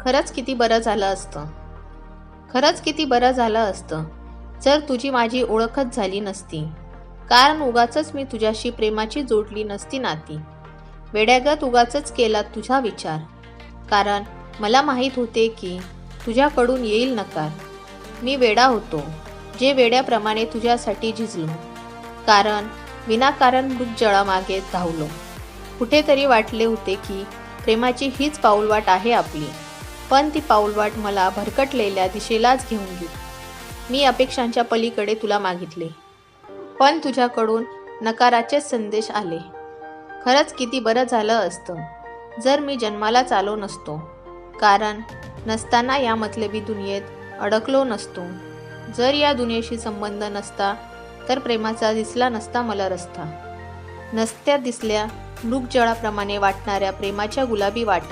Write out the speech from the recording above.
खरंच किती बरं झालं असतं. खरंच किती बरं झालं असतं जर तुझी माझी ओळखच झाली नसती. कारण उगाचच मी तुझ्याशी प्रेमाची जोडली नसती नाती. वेड्यागत उगाचच केला तुझा विचार. कारण मला माहीत होते की तुझ्याकडून येईल नकार. मी वेडा होतो जे वेड्याप्रमाणे तुझ्यासाठी झिजलो. कारण विनाकारण मृगजळामागे धावलो. कुठेतरी वाटले होते की प्रेमाची हीच पाऊलवाट आहे आपली. पण ती पाऊलवाट मला भरकटलेल्या दिशेलाच घेऊन गेली. मी अपेक्षांच्या पलीकडे तुला मागितले, पण तुझ्याकडून नकाराचेच संदेश आले. खरंच किती बरं झालं असतं जर मी जन्मालाच आलो नसतो. कारण नसताना या मतलबी दुनियेत अडकलो नसतो. जर या दुनियेशी संबंध नसता तर प्रेमाचा दिसला नसता मला रस्ता. नसत्या दिसल्या मृगजळाप्रमाणे वाटणाऱ्या प्रेमाच्या गुलाबी वाटा.